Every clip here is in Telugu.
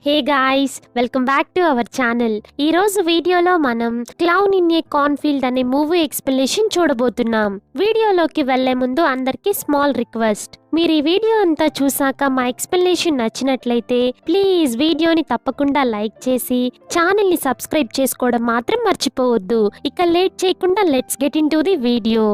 Hey guys, welcome back to our channel. ఈ రోజు వీడియోలో మనం క్లౌన్ ఇన్ ఏ కార్న్ఫీల్డ్ అనే మూవీ ఎక్స్ప్లెనేషన్ చూడబోతున్నాం. వీడియోలోకి వెళ్లే ముందు అందరికీ స్మాల్ రిక్వెస్ట్, మీరు ఈ వీడియో అంతా చూసాక మా ఎక్స్ప్లెనేషన్ నచ్చినట్లయితే ప్లీజ్ వీడియోని తప్పకుండా లైక్ చేసి ఛానల్ ని సబ్స్క్రైబ్ చేసుకోవడం మాత్రం మర్చిపోవద్దు. ఇక లేట్ చేయకుండా let's get in to the video.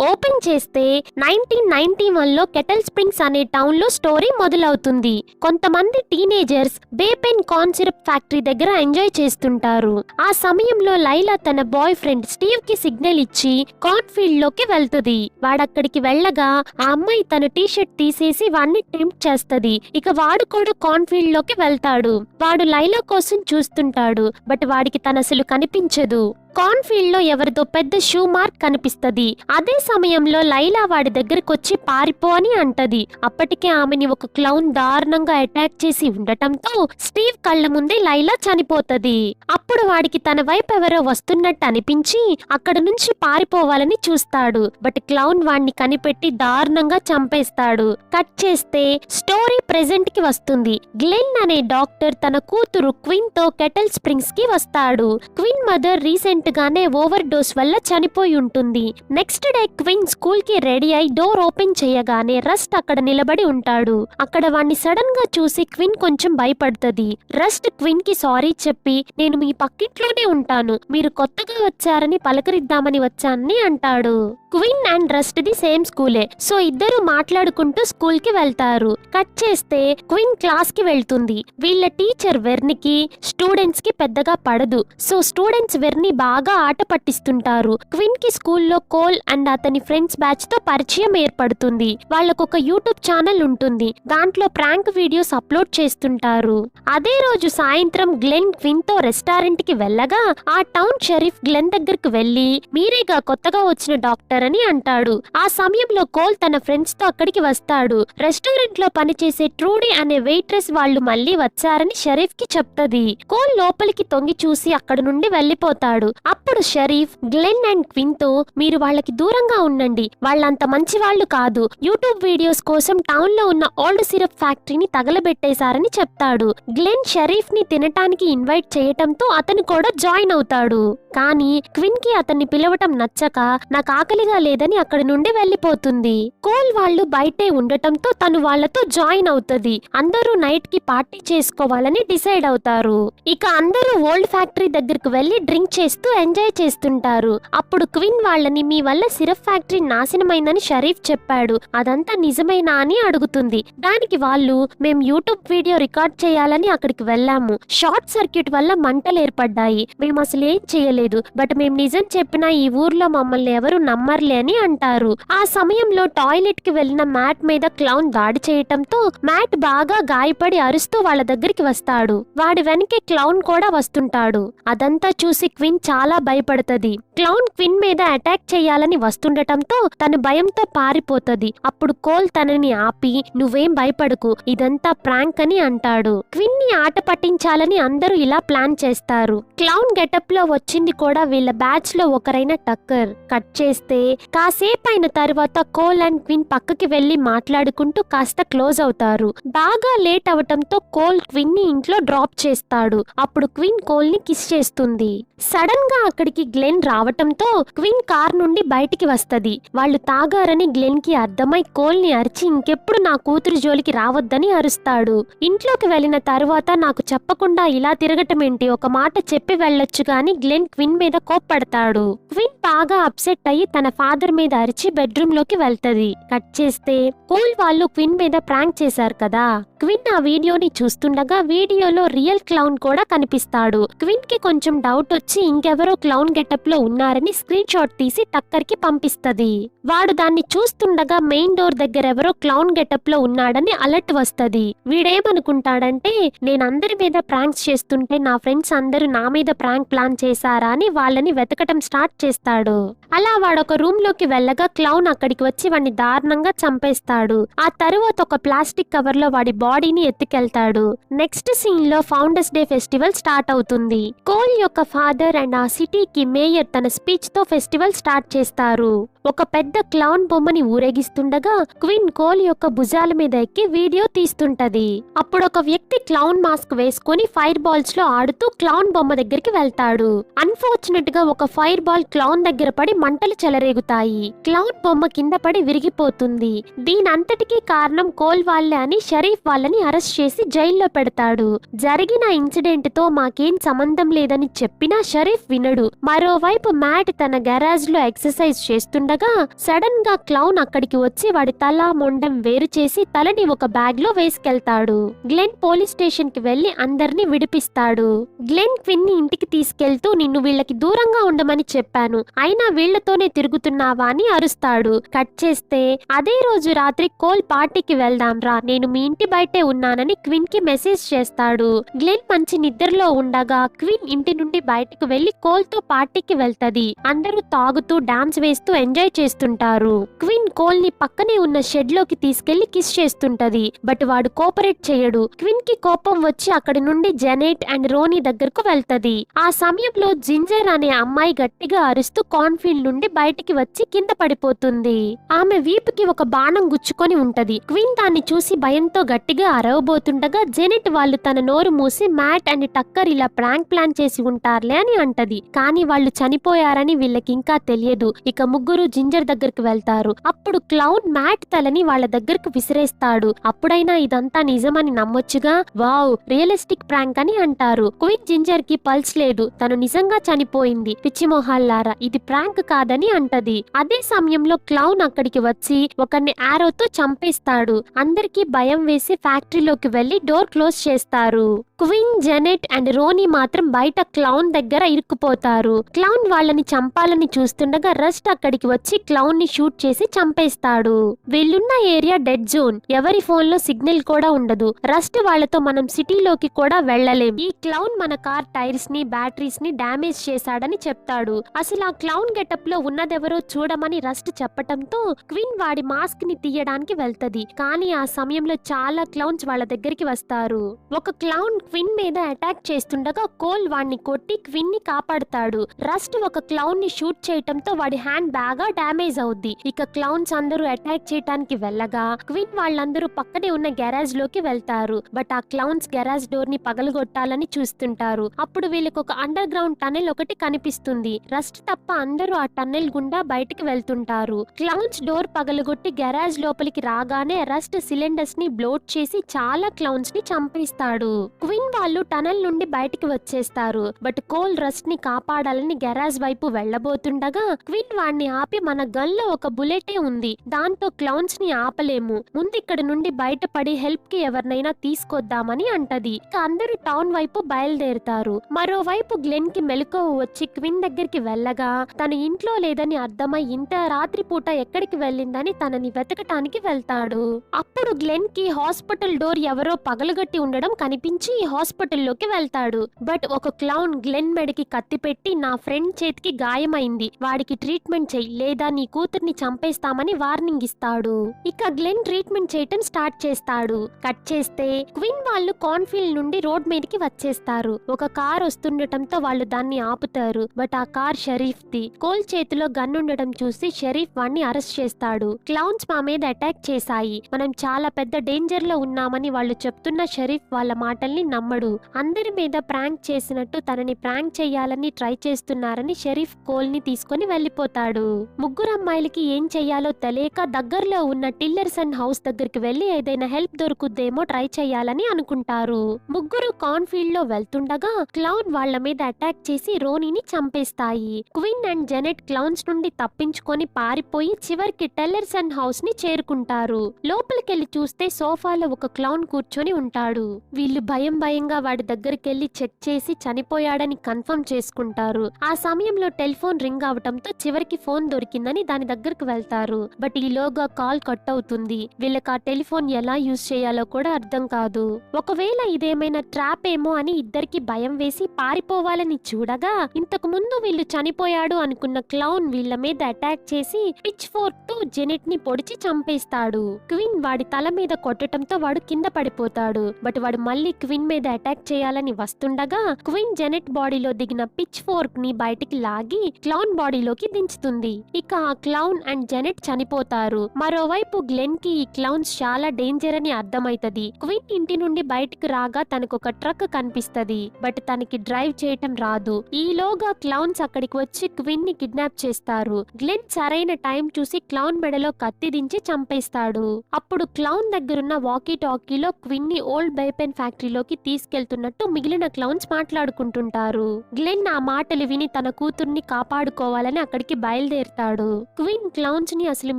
Open చేస్తే 1991లో కెటల్ స్ప్రింగ్స్ అనే టౌన్ లో స్టోరీ మొదలవుతుంది. కొంతమంది టీనేజర్స్ బేపెన్ కార్న్ సిరప్ ఫ్యాక్టరీ దగ్గర ఎంజాయ్ చేస్తుంటారు. ఆ సమయంలో లైలా తన బాయ్ ఫ్రెండ్ స్టీవ్ కి సిగ్నల్ ఇచ్చి కార్న్ ఫీల్డ్ లోకి వెళ్తుంది. వాడక్కడికి వెళ్ళగా ఆ అమ్మాయి తన టీ షర్ట్ తీసేసి వాడిని టెంప్ట్ చేస్తది. ఇక వాడు కూడా కార్న్ ఫీల్డ్ లోకి వెళ్తాడు. వాడు లైలా కోసం చూస్తుంటాడు, బట్ వాడికి తన అసలు కనిపించదు. కార్న్ ఫీల్డ్ లో ఎవరిదో పెద్ద షూ మార్క్ కనిపిస్తది. అదే సమయంలో లైలా వాడి దగ్గరకు వచ్చి పారిపో అని అంటది. అప్పటికే ఆమెని ఒక క్లౌన్ దారుణంగా అటాక్ చేసి ఉండటంతో స్టీవ్ కళ్ళ ముందే లైలా చనిపోతది. అప్పుడు వాడికి తన వైపు ఎవరో వస్తున్నట్టు అనిపించి అక్కడ నుంచి పారిపోవాలని చూస్తాడు, బట్ క్లౌన్ వాడిని కనిపెట్టి దారుణంగా చంపేస్తాడు. కట్ చేస్తే స్టోరీ ప్రెజెంట్ కి వస్తుంది. గ్లెన్ అనే డాక్టర్ తన కూతురు క్విన్ తో కెటల్ స్ప్రింగ్స్ కి వస్తాడు. క్విన్ మదర్ రీసెంట్ గానే ఓవర్ డోస్ వల్ల చనిపోయి ఉంటుంది. నెక్స్ట్ డే క్విన్ స్కూల్ కి రెడీ అయి డోర్ ఓపెన్ చేయగానే రస్ట్ అక్కడ నిలబడి ఉంటాడు. అక్కడ వాణ్ణి సడన్ గా చూసి క్విన్ కొంచెం భయపడుతుంది. రస్ట్ క్విన్ కి సారీ చెప్పి నేను మీ పక్కింట్లోనే ఉంటాను, మీరు కొత్తగా వచ్చారని పలకరిద్దామని వచ్చానని అంటాడు. Quinn and Rust the same స్కూలే, సో ఇద్దరు మాట్లాడుకుంటూ స్కూల్ కి వెళ్తారు. కట్ చేస్తే క్విన్ క్లాస్ కి వెళ్తుంది. వీళ్ళ టీచర్ వెర్నికి స్టూడెంట్స్ కి పెద్దగా పడదు, సో స్టూడెంట్స్ వెర్ని బాగా ఆట పట్టిస్తుంటారు. క్విన్ కి స్కూల్లో కోల్ అండ్ అతని ఫ్రెండ్స్ బ్యాచ్ తో పరిచయం ఏర్పడుతుంది. వాళ్ళకొక యూట్యూబ్ ఛానల్ ఉంటుంది, దాంట్లో ప్రాంక్ వీడియోస్ అప్లోడ్ చేస్తుంటారు. అదే రోజు సాయంత్రం గ్లెన్ క్విన్ తో రెస్టారెంట్ కి వెళ్ళగా ఆ టౌన్ షెరీఫ్ గ్లెన్ దగ్గరకు వెళ్లి మీరేగా కొత్తగా వచ్చిన డాక్టర్ అని అంటాడు. ఆ సమయంలో కోల్ తన ఫ్రెండ్స్ తో అక్కడికి వస్తాడు. రెస్టారెంట్ లో పనిచేసే ట్రూడీ అనే వెయిట్రెస్ వాళ్ళు మళ్ళీ వచ్చారని షరీఫ్ కి చెప్తది. కోల్ లోపలికి తొంగి చూసి అక్కడ నుండి వెళ్లిపోతాడు. అప్పుడు షరీఫ్ గ్లెన్ అండ్ క్విన్ తో మీరు వాళ్ళకి దూరంగా ఉండండి, వాళ్ళంత మంచి వాళ్ళు కాదు, యూట్యూబ్ వీడియోస్ కోసం టౌన్ లో ఉన్న ఓల్డ్ సిరప్ ఫ్యాక్టరీని తగలబెట్టేశారని చెప్తాడు. గ్లెన్ షరీఫ్ ని తినటానికి ఇన్వైట్ చేయటంతో అతను కూడా జాయిన్ అవుతాడు. కానీ క్విన్ కి అతన్ని పిలవటం నచ్చక నాకు ఆకలిగా లేదని అక్కడి నుండి వెళ్లిపోతుంది. కోల్ వాళ్ళు బయటే ఉండటంతో తను వాళ్లతో జాయిన్ అవుతుంది. అందరూ నైట్ కి పార్టీ చేసుకోవాలని డిసైడ్ అవుతారు. ఇక అందరూ ఓల్డ్ ఫ్యాక్టరీ దగ్గరకు వెళ్లి డ్రింక్ చేస్తూ ఎంజాయ్ చేస్తుంటారు. అప్పుడు క్విన్ వాళ్ళని మీ వల్ల సిరప్ ఫ్యాక్టరీ నాశనమైందని షరీఫ్ చెప్పాడు, అదంతా నిజమేనా అని అడుగుతుంది. దానికి వాళ్ళు మేం యూట్యూబ్ వీడియో రికార్డ్ చేయాలని అక్కడికి వెళ్ళాము, షార్ట్ సర్క్యూట్ వల్ల మంటలు ఏర్పడ్డాయి, మేము అసలు ఏం చేయలేదు, బట్ మేం నిజం చెప్పినా ఈ ఊర్లో మమ్మల్ని ఎవరు నమ్మర్లే అని అంటారు. ఆ సమయంలో టాయిలెట్ కి వెళ్లిన మ్యాట్ మీద క్లౌన్ దాడి చేయటంతో మ్యాట్ బాగా గాయపడి అరుస్తూ వాళ్ళ దగ్గరికి వస్తాడు. వాడి వెనకే క్లౌన్ కూడా వస్తుంటాడు. అదంతా చూసి క్విన్ చాలా భయపడుతుంది. క్లౌన్ క్విన్ మీద అటాక్ చేయాలని వస్తుండటంతో తను భయంతో పారిపోతది. అప్పుడు కోల్ తనని ఆపి నువ్వేం భయపడకు, ఇదంతా ప్రాంక్ అని అంటాడు. క్విన్ ని ఆట పట్టించాలని అందరూ ఇలా ప్లాన్ చేస్తారు. క్లౌన్ గెటప్ లో వచ్చింది కూడా వీళ్ళ బ్యాచ్ లో ఒకరైన టక్కర్. కట్ చేస్తే కాసేపు అయిన తర్వాత కోల్ అండ్ క్విన్ పక్కకి వెళ్లి మాట్లాడుకుంటూ కాస్త క్లోజ్ అవుతారు. బాగా లేట్ అవటంతో కోల్ క్విన్ ని ఇంట్లో డ్రాప్ చేస్తాడు. అప్పుడు క్విన్ కోల్ ని కిస్ చేస్తుంది. సడన్ గా అక్కడికి గ్లెన్ రావటంతో క్విన్ కార్ నుండి బయటికి వస్తది. వాళ్ళు తాగారని గ్లెన్ కి అర్థమై కోల్ ని అరిచి ఇంకెప్పుడు నా కూతురు జోలికి రావద్దని అరుస్తాడు. ఇంట్లోకి వెళ్లిన తర్వాత నాకు చెప్పకుండా ఇలా తిరగటం ఏంటి, ఒక మాట చెప్పి వెళ్ళొచ్చు గాని గ్లెన్ క్విన్ మీద కోప్పడతాడు. క్విన్ బాగా అప్సెట్ అయ్యి తన ఫాదర్ మీద అరిచి బెడ్రూమ్ లోకి వెళ్తది. కట్ చేస్తే కోల్ వాళ్ళు క్విన్ మీద ప్రాంక్ చేశారు కదా. క్విన్ ఆ వీడియోని చూస్తుండగా వీడియోలో రియల్ క్లౌన్ కూడా కనిపిస్తాడు. క్విన్ కి కొంచెం డౌట్ వచ్చి ఇంకెవరో క్లౌన్ గెటప్ లో ఉన్నారని స్క్రీన్ షాట్ తీసి టక్కర్ కి పంపిస్తది. వాడు దాన్ని చూస్తుండగా మెయిన్ డోర్ దగ్గర ఎవరో క్లౌన్ గెటప్ లో ఉన్నాడని అలర్ట్ వస్తది. వీడేమనుకుంటాడంటే నేను అందరి మీద ప్రాంక్స్ చేస్తుంటే నా ఫ్రెండ్స్ అందరూ నా మీద ప్రాంక్ ప్లాన్ చేశారా అని వాళ్ళని వెతకటం స్టార్ట్ చేస్తాడు. అలా వాడొక రూమ్ లోకి వెళ్ళగా క్లౌన్ అక్కడికి వచ్చి వాడిని దారుణంగా చంపేస్తాడు. ఆ తరువాత ఒక ప్లాస్టిక్ కవర్ లో వాడి బాడీని ఎత్తుకెళ్తాడు. నెక్స్ట్ సీన్ లో ఫౌండర్స్ డే ఫెస్టివల్ స్టార్ట్ అవుతుంది. కోల్ యొక్క ఫాదర్ అండ్ ఆ సిటీకి మేయర్ తన స్పీచ్ తో ఫెస్టివల్ స్టార్ట్ చేస్తారు. ఒక పెద్ద క్లౌన్ బొమ్మని ఊరేగిస్తుండగా క్వీన్ కోల్ యొక్క భుజాల మీద ఎక్కి వీడియో తీస్తుంటది. అప్పుడు ఒక వ్యక్తి క్లౌన్ మాస్క్ వేసుకొని ఫైర్ బాల్స్ లో ఆడుతూ క్లౌన్ బొమ్మ దగ్గరికి వెళ్తాడు. అన్ఫార్చునేట్ గా ఒక ఫైర్ బాల్ క్లౌన్ దగ్గర పడి మంటలు చెలరేగుతాయి. క్లౌన్ బొమ్మ కింద పడి విరిగిపోతుంది. దీనంతటికీ కారణం కోల్ వాళ్ళే అని షరీఫ్ వాళ్ళని అరెస్ట్ చేసి జైల్లో పెడతాడు. జరిగిన ఇన్సిడెంట్ తో మాకేం సంబంధం లేదని చెప్పినా షరీఫ్ వినడు. మరోవైపు మ్యాట్ తన గరాజ్ లో ఎక్సర్సైజ్ చేస్తుండగా సడన్ గా క్లౌన్ అక్కడికి వచ్చి వాడి తల మొండం వేరు చేసి తలని ఒక బ్యాగ్ లో వేసుకెళ్తాడు. గ్లెన్ పోలీస్ స్టేషన్ కి వెళ్లి అందరినీ విడిపిస్తాడు. గ్లెన్ క్విన్ ని ఇంటికి తీసుకెళ్తూ నిన్ను వీళ్ళకి దూరంగా ఉండమని చెప్పాను, అయినా వీళ్లతోనే తిరుగుతున్నావా అని అరుస్తాడు. కట్ చేస్తే అదే రోజు రాత్రి కోల్ పార్టీకి వెళ్దాం రా, నేను మీ ఇంటి బయటే ఉన్నానని క్విన్ కి మెసేజ్ చేస్తాడు. గ్లెన్ మంచి నిద్రలో ఉండగా క్విన్ ఇంటి నుండి బయటకు వెళ్లి కోల్ తో పార్టీకి వెళ్తది. అందరూ తాగుతూ డాన్స్ వేస్తూ ఎంజాయ్ చేస్తుంటారు. క్విన్ కోల్ ని పక్కనే ఉన్న షెడ్ లోకి తీసుకెళ్లి కిస్ చేస్తుంటది. బట్ వాడు కోఆపరేట్ చేయడు. క్విన్ కి కోపం వచ్చి అక్కడి నుండి జెనెట్ అండ్ రోనీ దగ్గరకు వెళ్తది. ఆ సమయంలో జింజర్ అనే అమ్మాయి గట్టిగా అరుస్తూ కాన్ఫీల్డ్ నుండి బయటికి వచ్చి కింద పడిపోతుంది. ఆమె వీపుకి ఒక బాణం గుచ్చుకొని ఉంటది. క్వీన్ దాన్ని చూసి భయంతో గట్టిగా అరవబోతుండగా జెనెట్ వాళ్ళు తన నోరు మూసి మ్యాట్ అండ్ టక్కర్ ఇలా ప్రాంక్ ప్లాన్ చేసి ఉంటారులే అని అంటది. కానీ వాళ్ళు చనిపోయారని వీళ్ళకి ఇంకా తెలియదు. ఇక ముగ్గురు జింజర్ దగ్గరకు వెళ్తారు. అప్పుడు క్లౌన్ మ్యాట్ తలని వాళ్ళ దగ్గరకు విసిరేస్తాడు. అప్పుడైనా ఇదంతా నిజమని నమ్మొచ్చుగా, వావ్ రియలిస్టిక్ ప్రాంక్ అని అంటారు. క్వీన్ జింజర్ కి పల్స్ లేదు, తను నిజంగా చనిపోయింది, పిచ్చి మొహాల్లారా ఇది ప్రాంక్ కాదని అంటది. అదే సమయంలో క్లౌన్ అక్కడికి వచ్చి ఒకరిని ఆరోతో చంపేస్తాడు. అందరికీ భయం వేసి ఫ్యాక్టరీలోకి వెళ్లి డోర్ క్లోజ్ చేస్తారు. క్వీన్, జెనెట్ అండ్ రోనీ మాత్రం బయట క్లౌన్ దగ్గర ఇరుక్కుపోతారు. క్లౌన్ వాళ్ళని చంపాలని చూస్తుండగా రస్ట్ అక్కడికి వచ్చి క్లౌన్ ని షూట్ చేసి చంపేస్తాడు. వీళ్ళున్న ఏరియా డెడ్ జోన్, ఎవరి ఫోన్ లో సిగ్నల్ కూడా ఉండదు. రస్ట్ వాళ్ళతో మనం సిటీలోకి కూడా వెళ్ళలేం. ఈ క్లౌన్ మన కార్ టైర్స్ ని బ్యాటరీస్ ని డ్యామేజ్ చేశాడని చెప్తాడు. అసలు ఆ క్లౌన్ గెటప్ లో ఉన్నదెవరో చూడమని రస్ట్ చెప్పటంతో క్వీన్ వాడి మాస్క్ ని తీయడానికి వెళ్తది. కానీ ఆ సమయంలో చాలా క్లౌన్స్ వాళ్ళ దగ్గరికి వస్తారు. ఒక క్లౌన్ క్విన్ మీద అటాక్ చేస్తుండగా కోల్ వాడిని కొట్టి క్విన్ ని కాపాడుతాడు. రస్ట్ ఒక క్లౌన్ ని షూట్ చేయటంతో వాడి హ్యాండ్ బాగా డ్యామేజ్ అవుద్ది. ఇక క్లౌన్స్ అందరూ అటాక్ చేయడానికి వెళ్ళగా క్విన్ వాళ్ళందరూ పక్కనే ఉన్న గ్యారేజ్ లోకి వెళ్తారు. బట్ ఆ క్లౌన్స్ గ్యారేజ్ డోర్ ని పగలగొట్టాలని చూస్తుంటారు. అప్పుడు వీళ్ళకి ఒక అండర్ గ్రౌండ్ టనెల్ ఒకటి కనిపిస్తుంది. రస్ట్ తప్ప అందరూ ఆ టన్నెల్ గుండా బయటికి వెళ్తుంటారు. క్లౌన్స్ డోర్ పగలగొట్టి గ్యారేజ్ లోపలికి రాగానే రస్ట్ సిలిండర్స్ ని బ్లోట్ చేసి చాలా క్లౌన్స్ ని చంపేస్తాడు. క్విన్ వాళ్ళు టనెల్ నుండి బయటికి వచ్చేస్తారు. బట్ కోల్ రస్ట్ ని కాపాడాలని గ్యారేజ్ వైపు వెళ్లబోతుండగా క్విన్ వాడిని ఆపి మన గన్ లో ఒక బుల్లెటే ఉంది, దాంతో క్లౌన్స్ ని ఆపలేము, ముందు ఇక్కడ నుండి బయటపడి హెల్ప్ కి ఎవరినైనా తీసుకొద్దామని అంటది. ఇక అందరూ టౌన్ వైపు బయలుదేరుతారు. మరోవైపు గ్లెన్ కి మెలకువ వచ్చి క్విన్ దగ్గరికి వెళ్ళగా తన ఇంట్లో లేదని అర్థమై ఇంత రాత్రిపూట ఎక్కడికి వెళ్ళిందని తనని వెతకటానికి వెళ్తాడు. అప్పుడు గ్లెన్ కి హాస్పిటల్ డోర్ ఎవరో పగలగొట్టి ఉండడం కనిపించి హాస్పిటల్లోకి వెళ్తాడు. బట్ ఒక క్లౌన్ గ్లెన్ మెడకి కత్తి పెట్టి నా ఫ్రెండ్ చేతికి గాయమైంది, వాడికి ట్రీట్మెంట్ చెయ్యి లేదా నీ కూతుర్ని చంపేస్తామని వార్నింగ్ ఇస్తాడు. ఇక గ్లెన్ ట్రీట్మెంట్ చేయటం స్టార్ట్ చేస్తాడు. కట్ చేస్తే క్విన్ వాళ్ళు కార్న్ఫీల్డ్ నుండి రోడ్ మీదకి వచ్చేస్తారు. ఒక కార్ వస్తుండటంతో వాళ్ళు దాన్ని ఆపుతారు. బట్ ఆ కార్ షరీఫ్ ది. కోల్ చేతిలో గన్ ఉండడం చూసి షరీఫ్ వాణ్ణి అరెస్ట్ చేస్తాడు. క్లౌన్స్ మా మీద అటాక్ చేశాయి, మనం చాలా పెద్ద డేంజర్ లో ఉన్నామని వాళ్ళు చెప్తున్న షరీఫ్ వాళ్ళ మాటల్ని నమ్మడు. అందరి మీద ప్రాంక్ చేసినట్టు తనని ప్రాంక్ చేయాలని ట్రై చేస్తున్నారని షరీఫ్ కోల్ ని తీసుకొని వెళ్లిపోతాడు. ముగ్గురు అమ్మాయిలకి ఏం చెయ్యాలో తెలియక దగ్గరలో ఉన్న టిల్లర్సన్ హౌస్ దగ్గరికి వెళ్లి ఏదైనా హెల్ప్ దొరుకుద్దేమో ట్రై చేయాలని అనుకుంటారు. ముగ్గురు కార్న్ఫీల్డ్ లో వెళ్తుండగా క్లౌన్ వాళ్ళ మీద అటాక్ చేసి రోనీని చంపేస్తాయి. క్వీన్ అండ్ జెనెట్ క్లౌన్స్ నుండి తప్పించుకొని పారిపోయి చివరికి టెల్లర్సన్ హౌస్ ని చేరుకుంటారు. లోపలికెళ్లి చూస్తే సోఫాలో ఒక క్లౌన్ కూర్చొని ఉంటాడు. వీళ్ళు భయంగా వాడి దగ్గరికి వెళ్లి చెక్ చేసి చనిపోయాడని కన్ఫర్మ్ చేసుకుంటారు. ఆ సమయంలో టెలిఫోన్ రింగ్ అవటంతో చివరికి ఫోన్ దొరికిందని దాని దగ్గరకు వెళ్తారు. బట్ ఈలోగా కాల్ కట్ అవుతుంది. వీళ్ళకి ఆ టెలిఫోన్ ఎలా యూజ్ చేయాలో కూడా అర్థం కాదు. ఒకవేళ ఇదేమైనా ట్రాప్ ఏమో అని ఇద్దరికి భయం వేసి పారిపోవాలని చూడగా ఇంతకు ముందు వీళ్ళు చనిపోయాడు అనుకున్న క్లౌన్ వీళ్ళ మీద అటాక్ చేసి పిచ్ ఫోర్క్ తో జెనెట్ ని పొడిచి చంపేస్తాడు. క్వీన్ వాడి తల మీద కొట్టడంతో వాడు కింద పడిపోతాడు. బట్ వాడు మళ్ళీ క్వీన్ మీద అటాక్ చేయాలని వస్తుండగా క్వీన్ జెనెట్ బాడీలో దిగిన పిచ్ ఫోర్క్ ని బయటికి లాగి క్లౌన్ బాడీలోకి దించుతుంది. ఇక ఆ క్లౌన్ అండ్ జెనెట్ చనిపోతారు. మరోవైపు గ్లెన్ కి ఈ క్లౌన్స్ చాలా డేంజర్ అని అర్థమైతది. క్విన్ ఇంటి నుండి బయటికి రాగా తనకొక ట్రక్ కనిపిస్తది. బట్ తనకి డ్రైవ్ చేయటం రాదు. ఈలోగా క్లౌన్స్ అక్కడికి వచ్చి క్విన్ ని కిడ్నాప్ చేస్తారు. గ్లెన్ సరైన టైం చూసి క్లౌన్ మెడలో కత్తి దించి చంపేస్తాడు. అప్పుడు క్లౌన్ దగ్గరున్న వాకీ టాకీలో క్విన్ ని ఓల్డ్ బైపెన్ ఫ్యాక్టరీలోకి తీసుకెళ్తున్నట్టు మిగిలిన క్లౌన్స్ మాట్లాడుకుంటుంటారు. గ్లెన్ ఆ మాటలు విని తన కూతుర్ని కాపాడుకోవాలని అక్కడికి బయలుదేరుతాడు. క్విన్ క్లౌన్స్ ని అసలు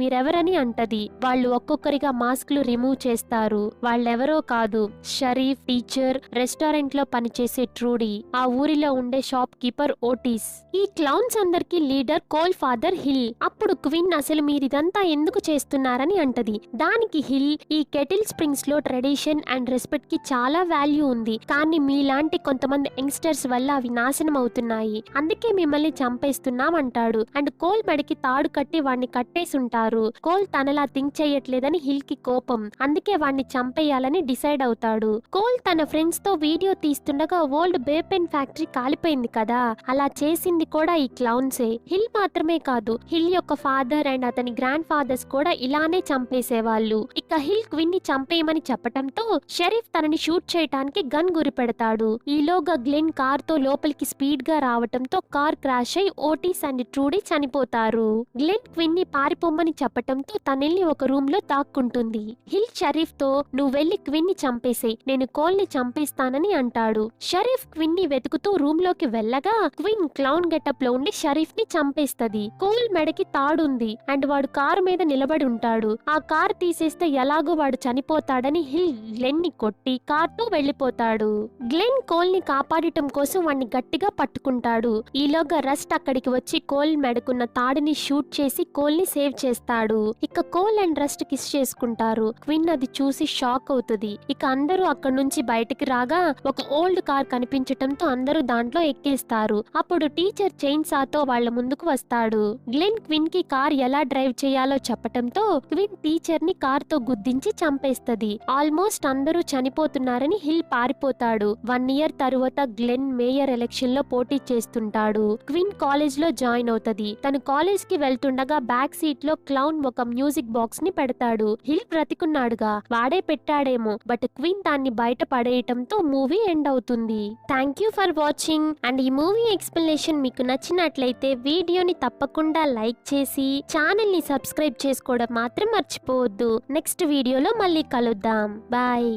మీరెవరని అంటది. వాళ్ళు ఒక్కొక్కరిగా మాస్క్లు రిమూవ్ చేస్తారు. వాళ్ళెవరో కాదు, షరీఫ్, టీచర్, రెస్టారెంట్ లో పనిచేసే ట్రూడీ, ఆ ఊరిలో ఉండే షాప్ కీపర్ ఓటిస్. ఈ క్లౌన్స్ అందరికి లీడర్ కోల్ ఫాదర్ హిల్. అప్పుడు క్విన్ అసలు మీరిదంతా ఎందుకు చేస్తున్నారని అంటది. దానికి హిల్, ఈ కెటిల్ స్ప్రింగ్స్ లో ట్రెడిషన్ అండ్ రెస్పెక్ట్ కి చాలా వాల్యూ ఉంది, కానీ మీలాంటి కొంతమంది యంగ్స్టర్స్ వల్ల అవి నాశనం అవుతున్నాయి, అందుకే మిమ్మల్ని చంపేస్తున్నాం అంటాడు. అండ్ కోల్ మెడకి తాడు కట్టి వాణ్ణి కట్టేసుంటారు. కోల్ తనలా థింక్ చేయట్లేదని హిల్ కి కోపం, అందుకే వాణ్ణి చంపేయాలని డిసైడ్ అవుతాడు. కోల్ తన ఫ్రెండ్స్ తో వీడియో తీస్తుండగా ఓల్డ్ బేపెన్ ఫ్యాక్టరీ కాలిపోయింది కదా, అలా చేసింది కూడా ఈ క్లౌన్సే. హిల్ మాత్రమే కాదు, హిల్ యొక్క ఫాదర్ అండ్ అతని గ్రాండ్ ఫాదర్స్ కూడా ఇలానే చంపేసేవాళ్ళు. ఇక హిల్ క్విన్ ని చంపేయమని చెప్పటంతో షరీఫ్ తనని షూట్ చేయటానికి గన్ గురి పెడతాడు. ఈలోగా గ్లెన్ కార్ తో లోపలికి స్పీడ్ గా రావటంతో కార్ క్రాష్ అయి ఓటిస్ అండ్ ట్రూడీ చనిపోతారు. గ్లెన్ క్విన్ ని పారిపోమ్మని చెప్పటంతో తనెళ్ళి ఒక రూమ్ లో దాక్కుంటుంది. హిల్ షరీఫ్ తో నువ్వు వెళ్లి క్విన్ ని చంపేసే, నేను కోల్ ని చంపేస్తానని అంటాడు. షరీఫ్ క్విన్ ని వెతుకుతూ రూమ్ లోకి వెళ్ళగా క్విన్ క్లౌన్ గెటప్ లో ఉండి షరీఫ్ ని చంపేస్తది. కోల్ మెడకి తాడుంది అండ్ వాడు కారు మీద నిలబడి ఉంటాడు. ఆ కార్ తీసేస్తే ఎలాగో వాడు చనిపోతాడని హిల్ గ్లెన్ ని కొట్టి కార్ తో వెళ్లిపోతాడు. గ్లెన్ కోల్ ని కాపాడటం కోసం వాణ్ణి గట్టిగా పట్టుకుంటాడు. ఈలోగా రస్ట్ అక్కడికి వచ్చి కోల్ మెడకున్న తాడిని షూట్ చేసి కోల్ ని సేవ్ చేస్తాడు. ఇక కోల్ అండ్ రస్ట్ కిస్ చేసుకుంటారు. క్విన్ అది చూసి షాక్ అవుతుంది. ఇక అందరూ అక్కడి నుంచి బయటికి రాగా ఒక ఓల్డ్ కార్ కనిపించటంతో అందరూ దాంట్లో ఎక్కేస్తారు. అప్పుడు టీచర్ చైన్ సాతో వాళ్ళ ముందుకు వస్తాడు. గ్లెన్ క్విన్ కి కార్ ఎలా డ్రైవ్ చేయాలో చెప్పటంతో క్విన్ టీచర్ ని కార్ తో గుద్దించి చంపేస్తది. ఆల్మోస్ట్ అందరూ చనిపోతున్నారని హిల్ పారిపోతాడు. 1 ఇయర్ తరువాత గ్లెన్ మేయర్ ఎలక్షన్ లో పోటీ చేస్తుంటాడు. క్విన్ కాలేజ్ లో జాయిన్ అవుతది. తను కాలేజ్ కి వెళ్తుండగా బ్యాక్ సీట్ లో క్లౌన్ ఒక మ్యూజిక్ బాక్స్ ని పెడతాడు. హిల్ బ్రతికున్నాడుగా, వాడే పెట్టాడేమో, బట్ క్విన్ దాన్ని బయట పడేయటంతో మూవీ ఎండ్ అవుతుంది. Thank you for watching. And ఈ మూవీ ఎక్స్ప్లెనేషన్ మీకు నచ్చినట్లయితే వీడియోని తప్పకుండా లైక్ చేసి ఛానల్ ని సబ్స్క్రైబ్ చేసుకోవడం మాత్రం మర్చిపోవద్దు. నెక్స్ట్ వీడియోలో మళ్ళీ కలుద్దాం. బాయ్.